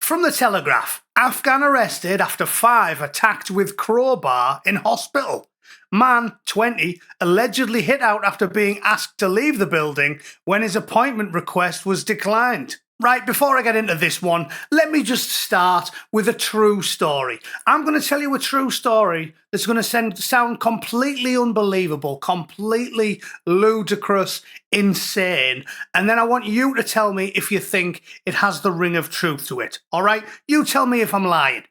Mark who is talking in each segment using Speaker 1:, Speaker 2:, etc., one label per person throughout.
Speaker 1: From the Telegraph, Afghan arrested after 5 attacked with crowbar in hospital. Man, 20, allegedly hit out after being asked to leave the building when his appointment request was declined. Right, before I get into this one, let me just start with a true story. I'm going to tell you a true story that's going to sound completely unbelievable, completely ludicrous, insane, and then I want you to tell me if you think it has the ring of truth to it, all right? You tell me if I'm lying.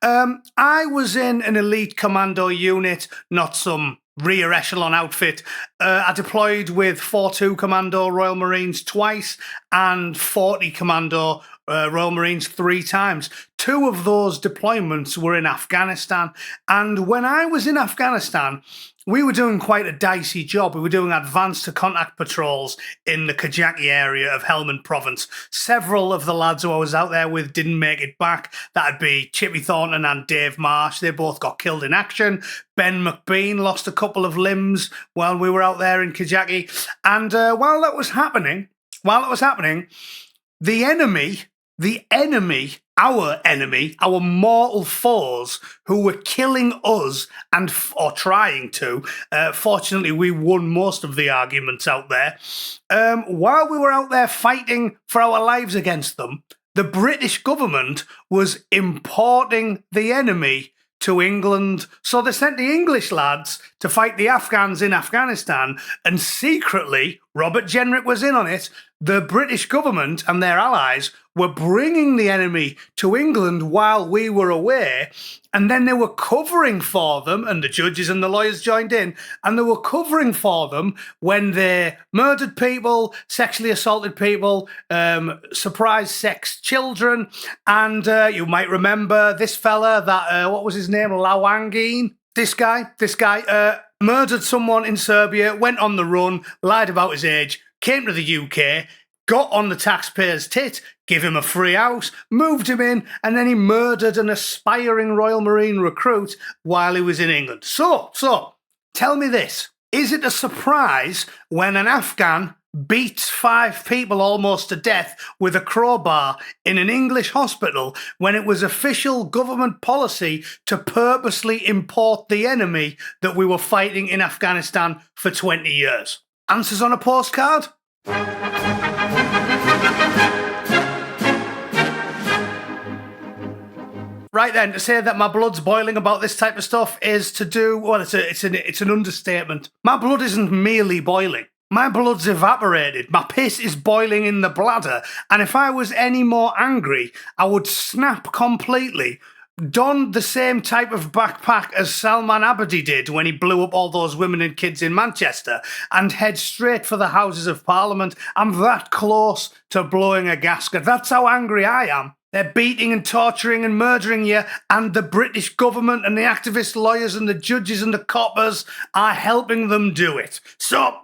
Speaker 1: I was in an elite commando unit, not some rear echelon outfit. I deployed with 4-2 Commando Royal Marines twice and 40 Commando Royal Marines 3 times. 2 of those deployments were in Afghanistan. And when I was in Afghanistan, we were doing quite a dicey job. We were doing advanced to contact patrols in the Kajaki area of Helmand province. Several of the lads who I was out there with didn't make it back. That'd be Chippy Thornton and Dave Marsh. They both got killed in action. Ben McBean lost a couple of limbs while we were out there in Kajaki. And while that was happening, the enemy, our mortal foes who were killing us or trying to, fortunately we won most of the arguments out there, while we were out there fighting for our lives against them, the British government was importing the enemy to England. So they sent the English lads to fight the Afghans in Afghanistan, and secretly, Robert Jenrick was in on it, the British government and their allies were bringing the enemy to England while we were away, and then they were covering for them, and the judges and the lawyers joined in, and they were covering for them when they murdered people, sexually assaulted people, surprise sex children, and you might remember this fella, that, what was his name, Lawangin? This guy murdered someone in Serbia, went on the run, lied about his age, came to the UK, got on the taxpayer's tit, give him a free house, moved him in, and then he murdered an aspiring Royal Marine recruit while he was in England. So, tell me this. Is it a surprise when an Afghan beats 5 people almost to death with a crowbar in an English hospital when it was official government policy to purposely import the enemy that we were fighting in Afghanistan for 20 years? Answers on a postcard? Right then, to say that my blood's boiling about this type of stuff is to do, well, it's an understatement. My blood isn't merely boiling. My blood's evaporated. My piss is boiling in the bladder. And if I was any more angry, I would snap completely, don the same type of backpack as Salman Abedi did when he blew up all those women and kids in Manchester, and head straight for the Houses of Parliament. I'm that close to blowing a gasket. That's how angry I am. They're beating and torturing and murdering you, and the British government and the activist lawyers and the judges and the coppers are helping them do it. So,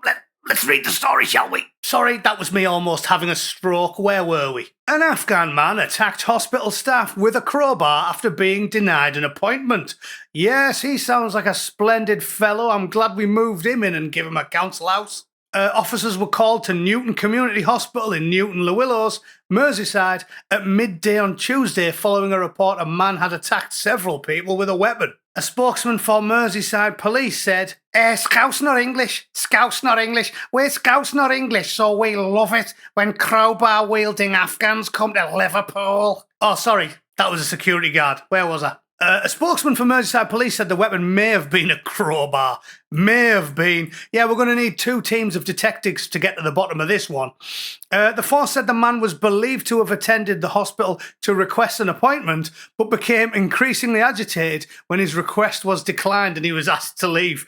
Speaker 1: let's read the story, shall we? Sorry, that was me almost having a stroke. Where were we? An Afghan man attacked hospital staff with a crowbar after being denied an appointment. Yes, he sounds like a splendid fellow. I'm glad we moved him in and gave him a council house. Officers were called to Newton Community Hospital in Newton-le-Willows, Merseyside, at midday on Tuesday following a report a man had attacked several people with a weapon. A spokesman for Merseyside Police said, Scouse not English, we're Scouse not English, so we love it when crowbar-wielding Afghans come to Liverpool. Oh, sorry, that was a security guard. Where was I? A spokesman for Merseyside Police said the weapon may have been a crowbar. May have been. Yeah, we're going to need 2 teams of detectives to get to the bottom of this one. The force said the man was believed to have attended the hospital to request an appointment, but became increasingly agitated when his request was declined and he was asked to leave.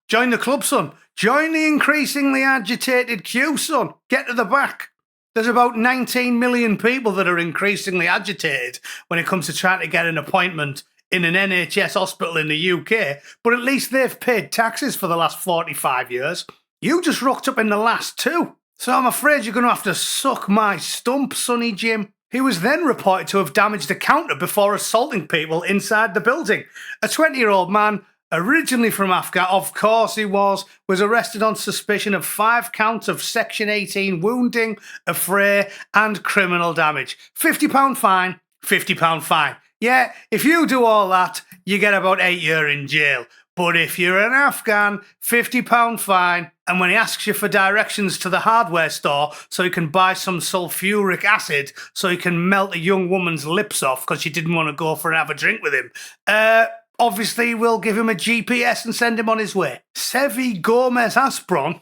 Speaker 1: Join the club, son. Join the increasingly agitated queue, son. Get to the back. There's about 19 million people that are increasingly agitated when it comes to trying to get an appointment in an NHS hospital in the UK, but at least they've paid taxes for the last 45 years. You just rocked up in the last 2. So I'm afraid you're going to have to suck my stump, Sonny Jim. He was then reported to have damaged a counter before assaulting people inside the building. A 20-year-old man Originally from Afghan, of course he was arrested on suspicion of 5 counts of Section 18 wounding, affray and criminal damage. £50 fine, £50 fine. Yeah, if you do all that, you get about 8 years in jail. But if you're an Afghan, £50 fine, and when he asks you for directions to the hardware store so he can buy some sulfuric acid so he can melt a young woman's lips off because she didn't want to go for and have a drink with him, obviously we'll give him a GPS and send him on his way. Sevi Gomez Aspron.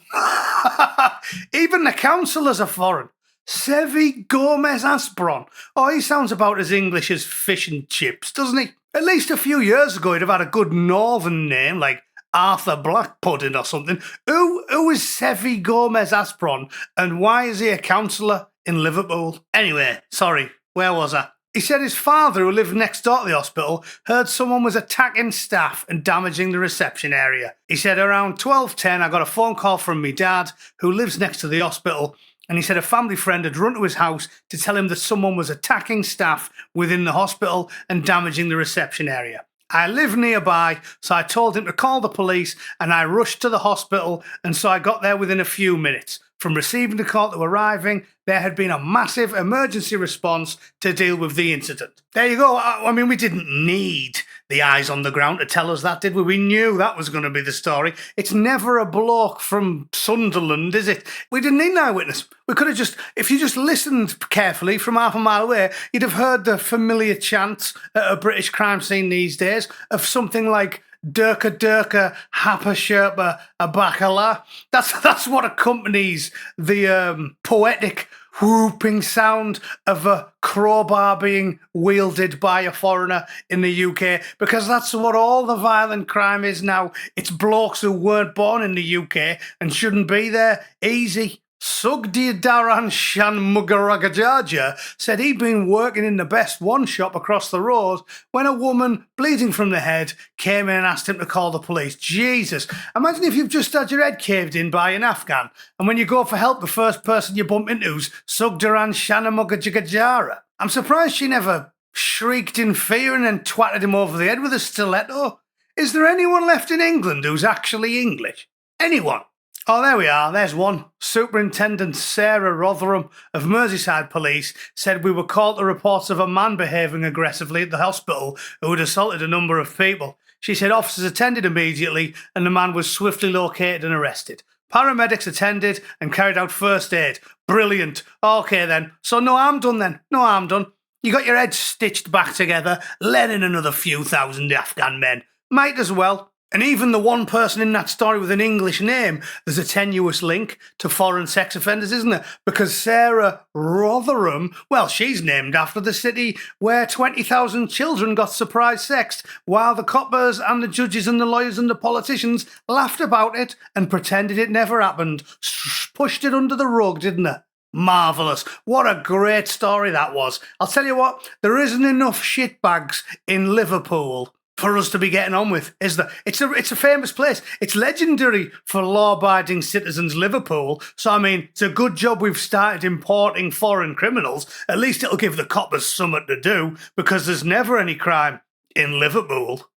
Speaker 1: Even the councillors are foreign. Sevi Gomez Aspron. Oh, he sounds about as English as fish and chips, doesn't he? At least a few years ago, he'd have had a good northern name, like Arthur Black Pudding or something. Who is Sevi Gomez Aspron, and why is he a councillor in Liverpool? Anyway, sorry, where was I? He said his father, who lived next door to the hospital, heard someone was attacking staff and damaging the reception area. He said around 12:10, I got a phone call from my dad, who lives next to the hospital, and he said a family friend had run to his house to tell him that someone was attacking staff within the hospital and damaging the reception area. I live nearby, so I told him to call the police, and I rushed to the hospital, and so I got there within a few minutes. From receiving the call to arriving, there had been a massive emergency response to deal with the incident. There you go. I mean, we didn't need the eyes on the ground to tell us that, did we? We knew that was going to be the story. It's never a bloke from Sunderland, is it? We didn't need an eyewitness. We could have just, if you just listened carefully from half a mile away, you'd have heard the familiar chant at a British crime scene these days of something like, Durka Durka, Hapa Sherpa, a Bacala. That's what accompanies the poetic whooping sound of a crowbar being wielded by a foreigner in the UK, because that's what all the violent crime is now. It's blokes who weren't born in the UK and shouldn't be there. Easy. Sugdi Daran Shan Mugaragajaja said he'd been working in the best one shop across the road when a woman bleeding from the head came in and asked him to call the police. Jesus, imagine if you've just had your head caved in by an Afghan, and when you go for help, the first person you bump into's Sugdaran Shana Mugajagajara. I'm surprised she never shrieked in fear and then twatted him over the head with a stiletto. Is there anyone left in England who's actually English? Anyone? Oh, there we are. There's one. Superintendent Sarah Rotherham of Merseyside Police said we were called to reports of a man behaving aggressively at the hospital who had assaulted a number of people. She said officers attended immediately and the man was swiftly located and arrested. Paramedics attended and carried out first aid. Brilliant. Okay then. So no harm done then. No harm done. You got your head stitched back together, let in another few thousand Afghan men. Might as well. And even the one person in that story with an English name, there's a tenuous link to foreign sex offenders, isn't there? Because Sarah Rotherham, well, she's named after the city where 20,000 children got surprise sexed, while the coppers and the judges and the lawyers and the politicians laughed about it and pretended it never happened. Pushed it under the rug, didn't they? Marvellous. What a great story that was. I'll tell you what, there isn't enough shitbags in Liverpool for us to be getting on with, is there? It's a famous place. It's legendary for law-abiding citizens, Liverpool. So, I mean, it's a good job we've started importing foreign criminals. At least it'll give the coppers something to do, because there's never any crime in Liverpool.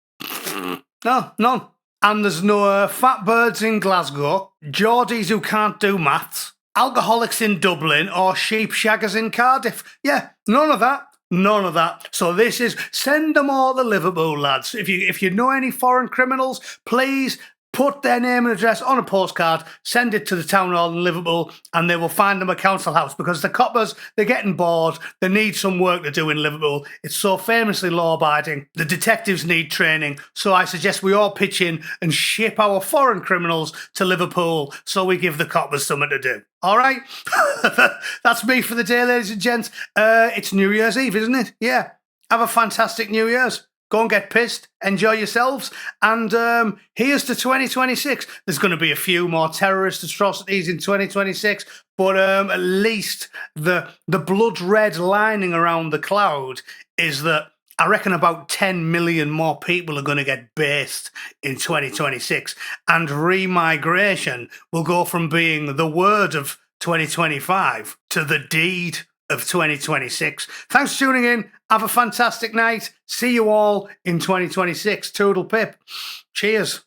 Speaker 1: No, none. And there's no fat birds in Glasgow, Geordies who can't do maths, alcoholics in Dublin, or sheep shaggers in Cardiff. Yeah, none of that. None of that. So this is, send them all to Liverpool, lads. If you know any foreign criminals, please put their name and address on a postcard, send it to the town hall in Liverpool, and they will find them a council house, because the coppers, they're getting bored. They need some work to do in Liverpool. It's so famously law-abiding. The detectives need training. So I suggest we all pitch in and ship our foreign criminals to Liverpool so we give the coppers something to do. All right? That's me for the day, ladies and gents. It's New Year's Eve, isn't it? Yeah. Have a fantastic New Year's. Go and get pissed, enjoy yourselves, and here's to 2026. There's going to be a few more terrorist atrocities in 2026, but at least the blood red lining around the cloud is that I reckon about 10 million more people are going to get based in 2026, and remigration will go from being the word of 2025 to the deed of 2026. Thanks for tuning in. Have a fantastic night. See you all in 2026. Toodle pip. Cheers.